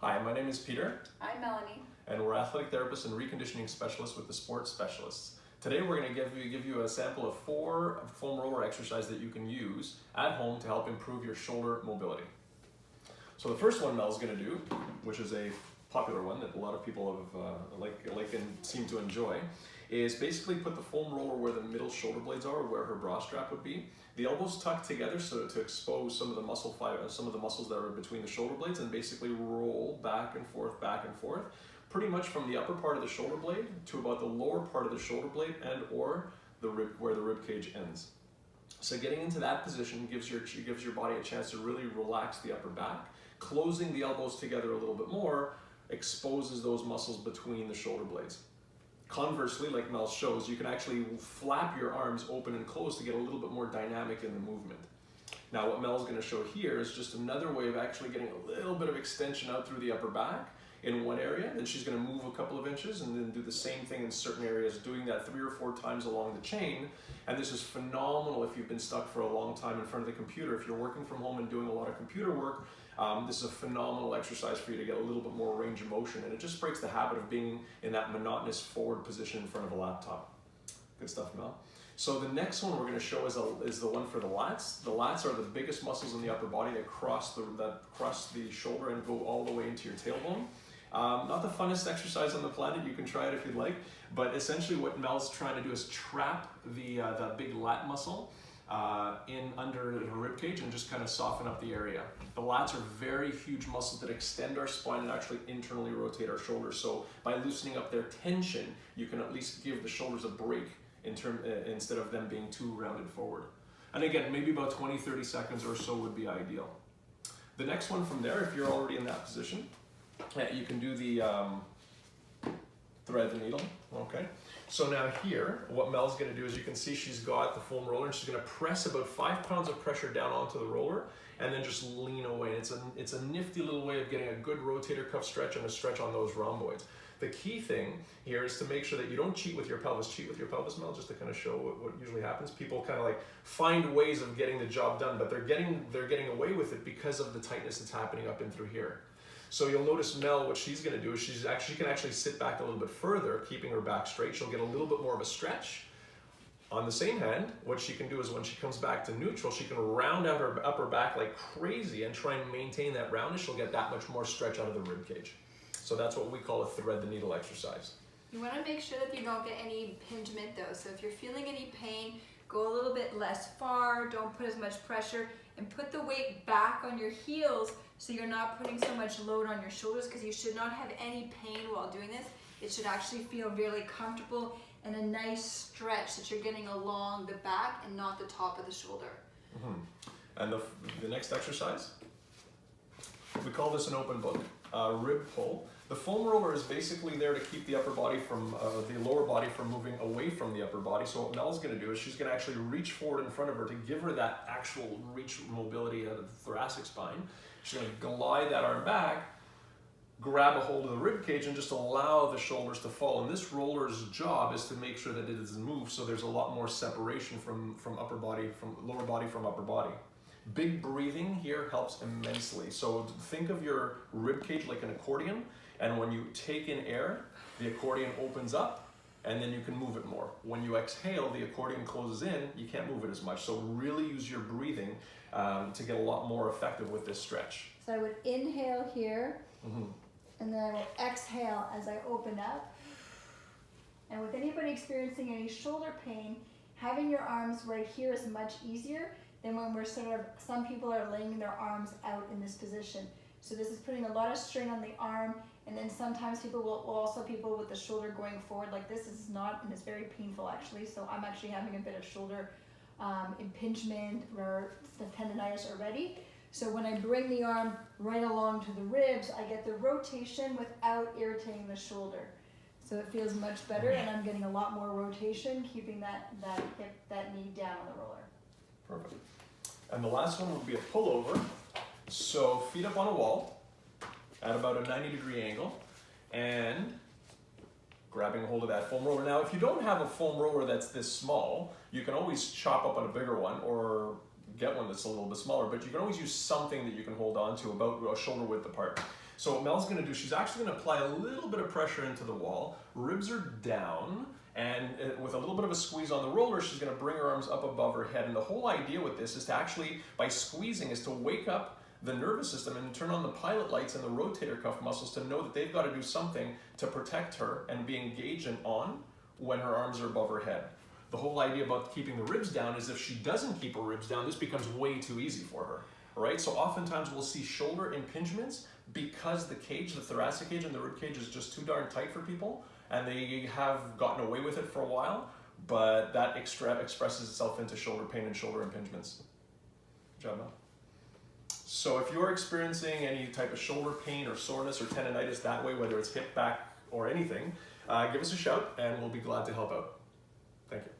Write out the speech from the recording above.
Hi, my name is Peter, I'm Melanie. and we're athletic therapists and reconditioning specialists with the Sports Specialists. Today we're going to give you a sample of 4 foam roller exercises that you can use at home to help improve your shoulder mobility. So the first one Mel's going to do, which is a popular one that a lot of people have like and seem to enjoy, is basically put the foam roller where the middle shoulder blades are, where her bra strap would be. The elbows tucked together so to expose some of the muscles that are between the shoulder blades, and basically roll back and forth, pretty much from the upper part of the shoulder blade to about the lower part of the shoulder blade and or the rib, where the rib cage ends. So getting into that position gives your body a chance to really relax the upper back. Closing the elbows together a little bit more exposes those muscles between the shoulder blades. Conversely, like Mel shows, you can actually flap your arms open and close to get a little bit more dynamic in the movement. Now what Mel's going to show here is just another way of actually getting a little bit of extension out through the upper back in one area. Then she's going to move a couple of inches and then do the same thing in certain areas, doing that 3 or 4 times along the chain. And this is phenomenal if you've been stuck for a long time in front of the computer. If you're working from home and doing a lot of computer work, this is a phenomenal exercise for you to get a little bit more range of motion, and it just breaks the habit of being in that monotonous forward position in front of a laptop. Good stuff, Mel. So the next one we're going to show is the one for the lats. The lats are the biggest muscles in the upper body that cross the shoulder and go all the way into your tailbone. Not the funnest exercise on the planet. You can try it if you'd like, but essentially what Mel's trying to do is trap the big lat muscle in under her rib cage and just kind of soften up the area. The lats are very huge muscles that extend our spine and actually internally rotate our shoulders. So by loosening up their tension, you can at least give the shoulders a break instead of them being too rounded forward. And again, maybe about 20-30 seconds or so would be ideal. The next one from there, if you're already in that position, you can do the thread the needle, okay? So now here, what Mel's gonna do is you can see she's got the foam roller and she's gonna press about 5 pounds of pressure down onto the roller and then just lean away. It's a nifty little way of getting a good rotator cuff stretch and a stretch on those rhomboids. The key thing here is to make sure that you don't cheat with your pelvis. Cheat with your pelvis, Mel, just to kind of show what usually happens. People kind of like find ways of getting the job done, but they're getting away with it because of the tightness that's happening up in through here. So you'll notice Mel, what she's going to do is she can actually sit back a little bit further, keeping her back straight. She'll get a little bit more of a stretch. On the same hand, what she can do is when she comes back to neutral, she can round out her upper back like crazy and try and maintain that roundness. She'll get that much more stretch out of the rib cage. So that's what we call a thread the needle exercise. You want to make sure that you don't get any impingement though. So if you're feeling any pain, go a little bit less far, don't put as much pressure, and put the weight back on your heels so you're not putting so much load on your shoulders, because you should not have any pain while doing this. It should actually feel really comfortable and a nice stretch that you're getting along the back and not the top of the shoulder. And the next exercise, we call this an open book, rib pull. The foam roller is basically there to keep the upper body from, the lower body from moving away from the upper body. So what Mel's going to do is she's going to actually reach forward in front of her to give her that actual reach mobility out of the thoracic spine. She's going to glide that arm back, grab a hold of the rib cage, and just allow the shoulders to fall. And this roller's job is to make sure that it doesn't move, so there's a lot more separation from upper body, from lower body from upper body. Big breathing here helps immensely. So think of your rib cage like an accordion, and when you take in air, the accordion opens up, and then you can move it more. When you exhale, the accordion closes in, you can't move it as much. So really use your breathing to get a lot more effective with this stretch. So I would inhale here, and then I will exhale as I open up. And with anybody experiencing any shoulder pain, having your arms right here is much easier than when we're some people are laying their arms out in this position. So this is putting a lot of strain on the arm, and then sometimes people with the shoulder going forward like this is not, and it's very painful actually. So I'm actually having a bit of shoulder impingement or the tendonitis already. So when I bring the arm right along to the ribs, I get the rotation without irritating the shoulder. So it feels much better, and I'm getting a lot more rotation, keeping that knee down on the roller. Perfect. And the last one would be a pullover. So feet up on a wall at about a 90-degree angle and grabbing a hold of that foam roller. Now, if you don't have a foam roller that's this small, you can always chop up on a bigger one or get one that's a little bit smaller, but you can always use something that you can hold on to about a shoulder width apart. So what Mel's gonna do, she's actually gonna apply a little bit of pressure into the wall, ribs are down, and with a little bit of a squeeze on the roller, she's gonna bring her arms up above her head. And the whole idea with this is to actually, by squeezing, is to wake up the nervous system and turn on the pilot lights and the rotator cuff muscles to know that they've got to do something to protect her and be engaged and on when her arms are above her head. The whole idea about keeping the ribs down is if she doesn't keep her ribs down, this becomes way too easy for her, right? So oftentimes we'll see shoulder impingements because the cage, the thoracic cage and the rib cage is just too darn tight for people, and they have gotten away with it for a while, but that expresses itself into shoulder pain and shoulder impingements. Good job, Mel. So if you're experiencing any type of shoulder pain or soreness or tendonitis that way, whether it's hip, back, or anything, give us a shout and we'll be glad to help out. Thank you.